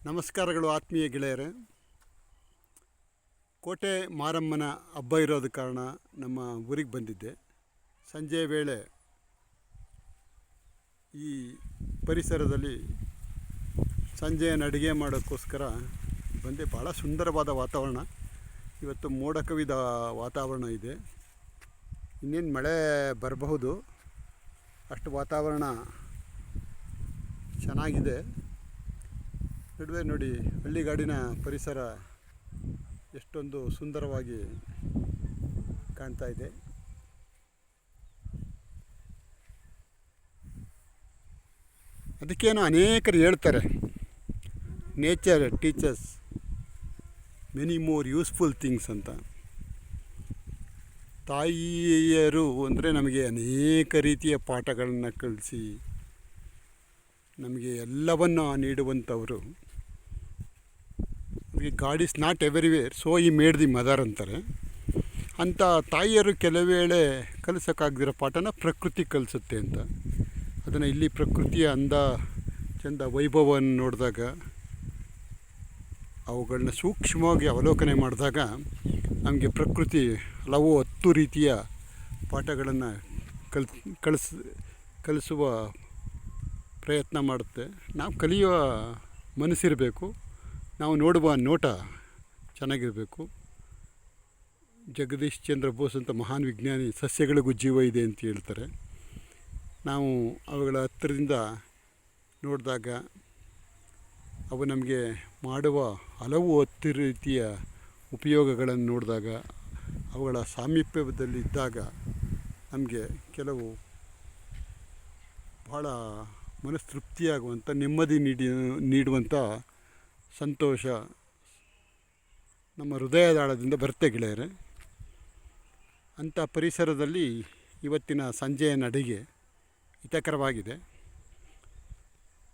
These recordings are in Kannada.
ನಮಸ್ಕಾರಗಳು ಆತ್ಮೀಯ ಗೆಳೆಯರೇ. ಕೋಟೆ ಮಾರಮ್ಮನ ಹಬ್ಬ ಇರೋದ ಕಾರಣ ನಮ್ಮ ಊರಿಗೆ ಬಂದಿದ್ದೆ. ಸಂಜೆ ವೇಳೆ ಈ ಪರಿಸರದಲ್ಲಿ ಸಂಜೆಯನ್ನು ಅಡುಗೆ ಮಾಡೋಕ್ಕೋಸ್ಕರ ಬಂದೆ. ಭಾಳ ಸುಂದರವಾದ ವಾತಾವರಣ. ಇವತ್ತು ಮೋಡ ಕವಿದ ವಾತಾವರಣ ಇದೆ. ಇನ್ನೇನು ಮಳೆ ಬರಬಹುದು, ಅಷ್ಟು ವಾತಾವರಣ ಚೆನ್ನಾಗಿದೆ. ನಡುವೆ ನೋಡಿ, ಹಳ್ಳಿಗಾಡಿನ ಪರಿಸರ ಎಷ್ಟೊಂದು ಸುಂದರವಾಗಿ ಕಾಣ್ತಾ ಇದೆ. ಅದಕ್ಕೇನು ಅನೇಕರು ಹೇಳ್ತಾರೆ, nature teachers many more useful things ಅಂತ. ತಾಯಿಯರು ಅಂದರೆ ನಮಗೆ ಅನೇಕ ರೀತಿಯ ಪಾಠಗಳನ್ನು ಕಲಿಸಿ ನಮಗೆ ಎಲ್ಲವನ್ನು ನೀಡುವಂಥವರು. God is not everywhere, so he made the mother ಅಂತಾರೆ. ಅಂಥ ತಾಯಿಯರು ಕೆಲವು ವೇಳೆ ಕಲಿಸೋಕ್ಕಾಗದಿರೋ ಪಾಠನ ಪ್ರಕೃತಿ ಕಲಿಸುತ್ತೆ ಅಂತ. ಅದನ್ನು ಇಲ್ಲಿ ಪ್ರಕೃತಿಯ ಅಂದ ಚಂದ ವೈಭವವನ್ನು ನೋಡಿದಾಗ, ಅವುಗಳನ್ನ ಸೂಕ್ಷ್ಮವಾಗಿ ಅವಲೋಕನೆ ಮಾಡಿದಾಗ ನಮಗೆ ಪ್ರಕೃತಿ ಹಲವು 10 ರೀತಿಯ ಪಾಠಗಳನ್ನು ಕಲಿಸುವ ಪ್ರಯತ್ನ ಮಾಡುತ್ತೆ. ನಾವು ಕಲಿಯುವ ಮನಸ್ಸಿರಬೇಕು, ನಾವು ನೋಡುವ ನೋಟ ಚೆನ್ನಾಗಿರಬೇಕು. ಜಗದೀಶ್ ಚಂದ್ರ ಬೋಸ್ ಅಂತ ಮಹಾನ್ ವಿಜ್ಞಾನಿ ಸಸ್ಯಗಳಿಗೂ ಜೀವ ಇದೆ ಅಂತ ಹೇಳ್ತಾರೆ. ನಾವು ಅವುಗಳ ಹತ್ತಿರದಿಂದ ನೋಡಿದಾಗ ಅವು ನಮಗೆ ಮಾಡುವ ಹಲವು 10 ರೀತಿಯ ಉಪಯೋಗಗಳನ್ನು ನೋಡಿದಾಗ, ಅವುಗಳ ಸಾಮೀಪ್ಯದಲ್ಲಿದ್ದಾಗ ನಮಗೆ ಕೆಲವು ಭಾಳ ಮನಸ್ತೃಪ್ತಿಯಾಗುವಂಥ, ನೆಮ್ಮದಿ ನೀಡುವಂಥ ಸಂತೋಷ ನಮ್ಮ ಹೃದಯದಾಳದಿಂದ ಬರುತ್ತೆ ಗೆಳೆಯರೆ. ಅಂಥ ಪರಿಸರದಲ್ಲಿ ಇವತ್ತಿನ ಸಂಜೆಯ ನಡಿಗೆ ಹಿತಕರವಾಗಿದೆ.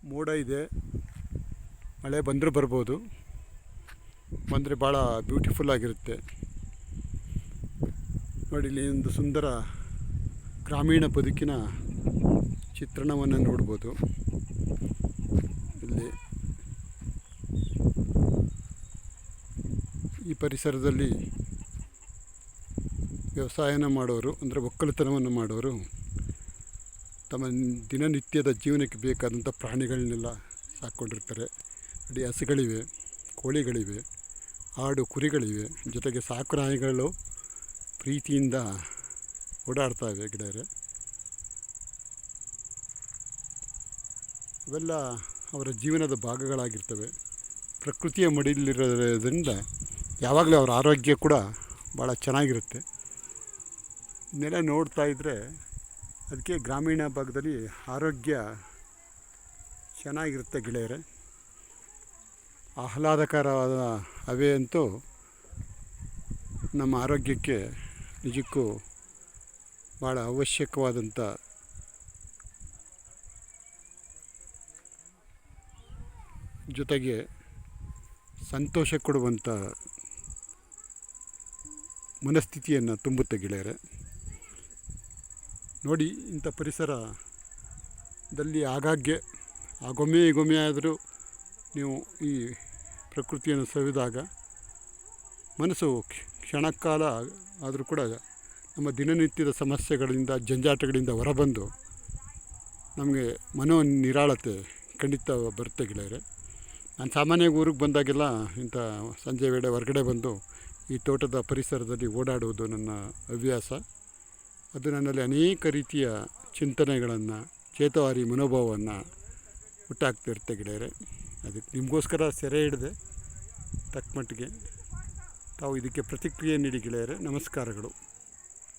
ಮೋಡ ಇದೆ, ಮಳೆ ಬಂದರೂ ಬರ್ಬೋದು. ಬಂದರೆ ಭಾಳ ಬ್ಯೂಟಿಫುಲ್ ಆಗಿರುತ್ತೆ. ನೋಡಿ, ಇಲ್ಲಿ ಒಂದು ಸುಂದರ ಗ್ರಾಮೀಣ ಬದುಕಿನ ಚಿತ್ರಣವನ್ನು ನೋಡ್ಬೋದು. ಇಲ್ಲಿ ಈ ಪರಿಸರದಲ್ಲಿ ವ್ಯವಸಾಯನ ಮಾಡೋರು, ಅಂದರೆ ಒಕ್ಕಲುತನವನ್ನು ಮಾಡೋರು, ತಮ್ಮ ದಿನನಿತ್ಯದ ಜೀವನಕ್ಕೆ ಬೇಕಾದಂಥ ಪ್ರಾಣಿಗಳನ್ನೆಲ್ಲ ಸಾಕ್ಕೊಂಡಿರ್ತಾರೆ. ನೋಡಿ, ಹಸುಗಳಿವೆ, ಕೋಳಿಗಳಿವೆ, ಆಡು ಕುರಿಗಳಿವೆ, ಜೊತೆಗೆ ಸಾಕು ನಾಯಿಗಳು ಪ್ರೀತಿಯಿಂದ ಓಡಾಡ್ತಾಯಿವೆ ಗೆಳೆಯರೆ. ಅವೆಲ್ಲ ಅವರ ಜೀವನದ ಭಾಗಗಳಾಗಿರ್ತವೆ. ಪ್ರಕೃತಿಯ ಮಡಿಲಿರೋದ್ರಿಂದ ಯಾವಾಗಲೂ ಅವರ ಆರೋಗ್ಯ ಕೂಡ ಭಾಳ ಚೆನ್ನಾಗಿರುತ್ತೆ. ಇದನ್ನೆಲ್ಲ ನೋಡ್ತಾ ಇದ್ದರೆ ಅದಕ್ಕೆ ಗ್ರಾಮೀಣ ಭಾಗದಲ್ಲಿ ಆರೋಗ್ಯ ಚೆನ್ನಾಗಿರುತ್ತೆ ಗೆಳೆಯರೆ. ಆಹ್ಲಾದಕರವಾದ ಹವೆ ಅಂತೂ ನಮ್ಮ ಆರೋಗ್ಯಕ್ಕೆ ನಿಜಕ್ಕೂ ಭಾಳ ಅವಶ್ಯಕವಾದಂಥ ಜೊತೆಗೆ ಸಂತೋಷ ಕೊಡುವಂಥ ಮನಸ್ಥಿತಿಯನ್ನು ತುಂಬುತ್ತೆ ಗೆಳೆಯರೆ. ನೋಡಿ, ಇಂಥ ಪರಿಸರದಲ್ಲಿ ಆಗಾಗ್ಗೆ ಆಗೊಮ್ಮೆ ಆದರೂ ನೀವು ಈ ಪ್ರಕೃತಿಯನ್ನು ಸವಿದಾಗ ಮನಸ್ಸು ಕ್ಷಣಕಾಲ ಆದರೂ ಕೂಡ ನಮ್ಮ ದಿನನಿತ್ಯದ ಸಮಸ್ಯೆಗಳಿಂದ, ಜಂಜಾಟಗಳಿಂದ ಹೊರಬಂದು ನಮಗೆ ಮನೋ ನಿರಾಳತೆ ಖಂಡಿತ ಬರುತ್ತೆ ಗೆಳೆಯರೆ. ನಾನು ಸಾಮಾನ್ಯವಾಗಿ ಊರಿಗೆ ಬಂದಾಗೆಲ್ಲ ಇಂಥ ಸಂಜೆ ವೇಳೆ ಹೊರಗಡೆ ಬಂದು ಈ ತೋಟದ ಪರಿಸರದಲ್ಲಿ ಓಡಾಡುವುದು ನನ್ನ ಹವ್ಯಾಸ. ಅದು ನನ್ನಲ್ಲಿ ಅನೇಕ ರೀತಿಯ ಚಿಂತನೆಗಳನ್ನು, ಚೇತವಾರಿ ಮನೋಭಾವವನ್ನು ಹುಟ್ಟಾಕ್ತಿರುತ್ತೆ ಗೆಳೆಯರೆ. ಅದಕ್ಕೆ ನಿಮಗೋಸ್ಕರ ಸೆರೆ ಹಿಡಿದೆ ತಕ್ಕ ಮಟ್ಟಿಗೆ. ತಾವು ಇದಕ್ಕೆ ಪ್ರತಿಕ್ರಿಯೆ ನೀಡಿ ಗೆಳೆಯರೆ. ನಮಸ್ಕಾರಗಳು.